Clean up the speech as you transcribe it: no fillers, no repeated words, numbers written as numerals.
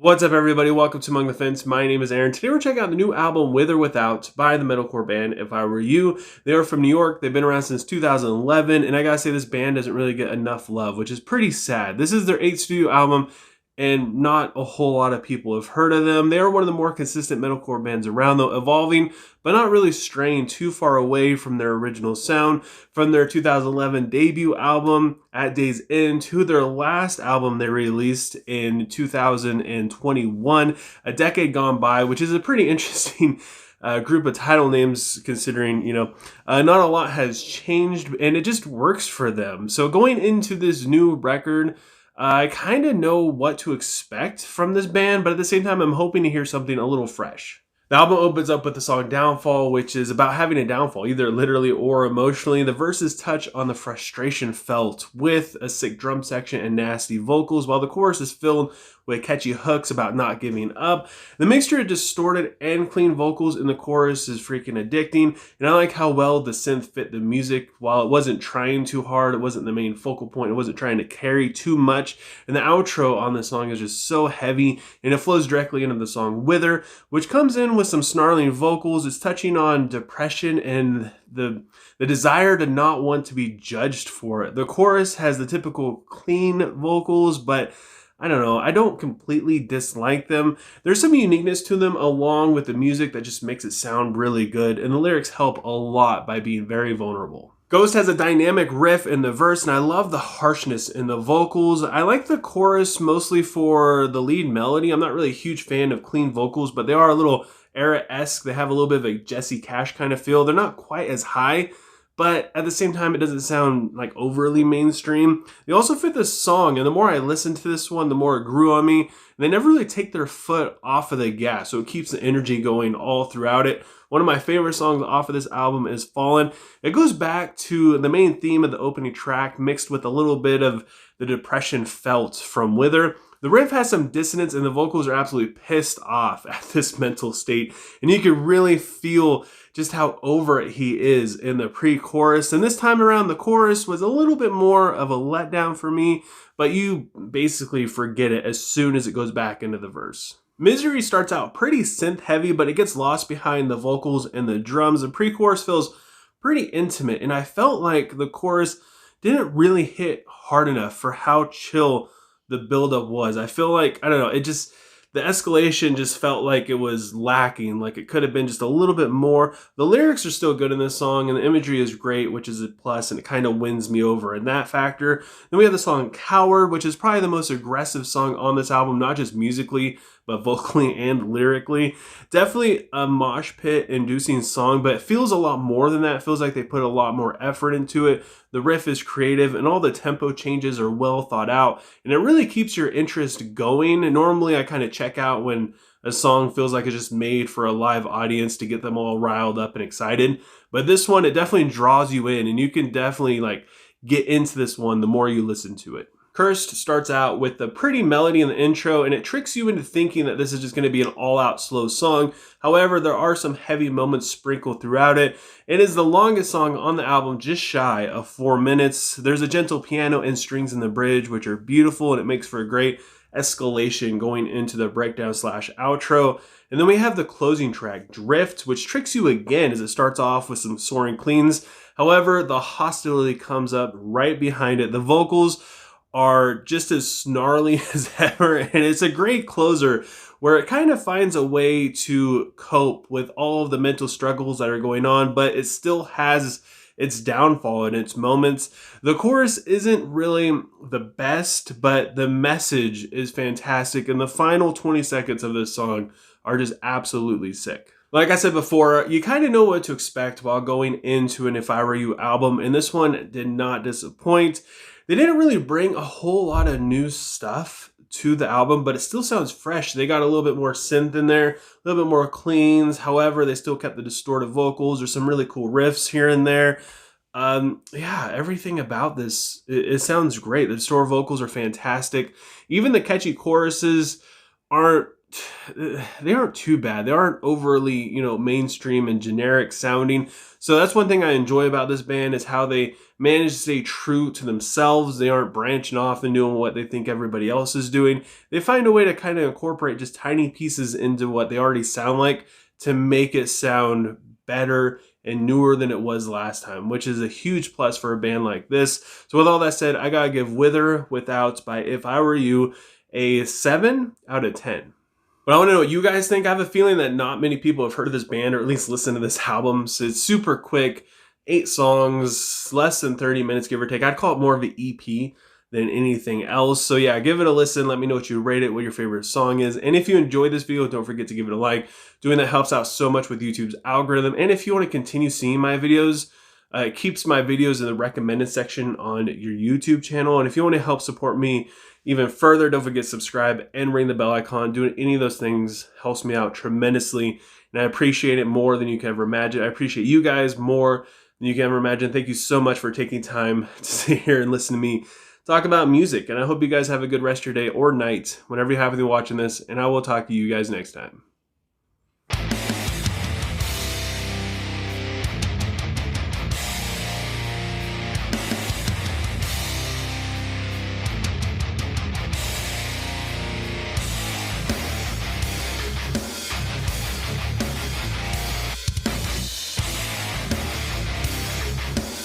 What's up, everybody? Welcome to Among the Fence. My name is Aaron. Today we're checking out the new album With or Without by the metalcore band If I Were You. They are from New York. They've been around since 2011, and I gotta say this band doesn't really get enough love, which is pretty sad. This is their 8th studio album, and not a whole lot of people have heard of them. They are one of the more consistent metalcore bands around, though, evolving, but not really straying too far away from their original sound. From their 2011 debut album, At Day's End, to their last album they released in 2021, A Decade Gone By, which is a pretty interesting group of title names considering, not a lot has changed, and it just works for them. So going into this new record, I kind of know what to expect from this band, but at the same time, I'm hoping to hear something a little fresh. The album opens up with the song Downfall, which is about having a downfall, either literally or emotionally. The verses touch on the frustration felt with a sick drum section and nasty vocals, while the chorus is filled with catchy hooks about not giving up. The mixture of distorted and clean vocals in the chorus is freaking addicting, and I like how well the synth fit the music. While it wasn't trying too hard, it wasn't the main focal point, it wasn't trying to carry too much, and the outro on this song is just so heavy, and it flows directly into the song Wither, which comes in with some snarling vocals. It's touching on depression and the desire to not want to be judged for it. The chorus has the typical clean vocals, but I don't know, I don't completely dislike them. There's some uniqueness to them along with the music that just makes it sound really good, and the lyrics help a lot by being very vulnerable. Ghost has a dynamic riff in the verse, and I love the harshness in the vocals. I like the chorus mostly for the lead melody. I'm not really a huge fan of clean vocals, but they are a little era-esque. They have a little bit of a Jesse Cash kind of feel. They're not quite as high, but at the same time, it doesn't sound like overly mainstream. They also fit this song, and the more I listened to this one, the more it grew on me. They never really take their foot off of the gas, so it keeps the energy going all throughout it. One of my favorite songs off of this album is Fallen. It goes back to the main theme of the opening track, mixed with a little bit of the depression felt from Wither. The riff has some dissonance, and the vocals are absolutely pissed off at this mental state, and you can really feel just how over it he is in the pre-chorus. And this time around, the chorus was a little bit more of a letdown for me, but you basically forget it as soon as it goes back into the verse. Misery starts out pretty synth heavy, but it gets lost behind the vocals and the drums. The pre-chorus feels pretty intimate, and I felt like the chorus didn't really hit hard enough for how chill the buildup was. I feel like, I don't know, the escalation just felt like it was lacking, like it could have been just a little bit more. The lyrics are still good in this song, and the imagery is great, which is a plus, and it kind of wins me over in that factor. Then we have the song Coward, which is probably the most aggressive song on this album, not just musically, but vocally and lyrically. Definitely a mosh pit inducing song, but it feels a lot more than that. It feels like they put a lot more effort into it. The riff is creative, and all the tempo changes are well thought out, and it really keeps your interest going. And normally I kind of check out when a song feels like it's just made for a live audience to get them all riled up and excited. But this one, it definitely draws you in, and you can definitely get into this one the more you listen to it. Cursed starts out with a pretty melody in the intro, and it tricks you into thinking that this is just going to be an all-out slow song. However, there are some heavy moments sprinkled throughout it. It is the longest song on the album, just shy of 4 minutes. There's a gentle piano and strings in the bridge, which are beautiful, and it makes for a great escalation going into the breakdown / outro. And then we have the closing track, Drift, which tricks you again as it starts off with some soaring cleans. However, the hostility comes up right behind it. The vocals are just as snarly as ever, and it's a great closer where it kind of finds a way to cope with all of the mental struggles that are going on, but it still has its downfall in its moments. The chorus isn't really the best, but the message is fantastic, and the final 20 seconds of this song are just absolutely sick. Like I said before, you kind of know what to expect while going into an If I Were You album, and this one did not disappoint. They didn't really bring a whole lot of new stuff to the album, but it still sounds fresh. They got a little bit more synth in there, a little bit more cleans. However, they still kept the distorted vocals. There's some really cool riffs here and there. Everything about this, it sounds great. The distorted vocals are fantastic. Even the catchy choruses aren't they aren't too bad. They aren't overly, mainstream and generic sounding. So that's one thing I enjoy about this band is how they manage to stay true to themselves. They aren't branching off and doing what they think everybody else is doing. They find a way to kind of incorporate just tiny pieces into what they already sound like to make it sound better and newer than it was last time, which is a huge plus for a band like this. So with all that said, I gotta give Withet by If I Were You a 7 out of 10. But I want to know what you guys think. I have a feeling that not many people have heard of this band or at least listened to this album. So it's super quick, 8 songs, less than 30 minutes, give or take. I'd call it more of an EP than anything else. So yeah, give it a listen. Let me know what you rate it, what your favorite song is. And if you enjoyed this video, don't forget to give it a like. Doing that helps out so much with YouTube's algorithm. And if you want to continue seeing my videos, it keeps my videos in the recommended section on your YouTube channel. And if you want to help support me even further, don't forget to subscribe and ring the bell icon. Doing any of those things helps me out tremendously. And I appreciate it more than you can ever imagine. I appreciate you guys more than you can ever imagine. Thank you so much for taking time to sit here and listen to me talk about music. And I hope you guys have a good rest of your day or night whenever you happen to be watching this. And I will talk to you guys next time.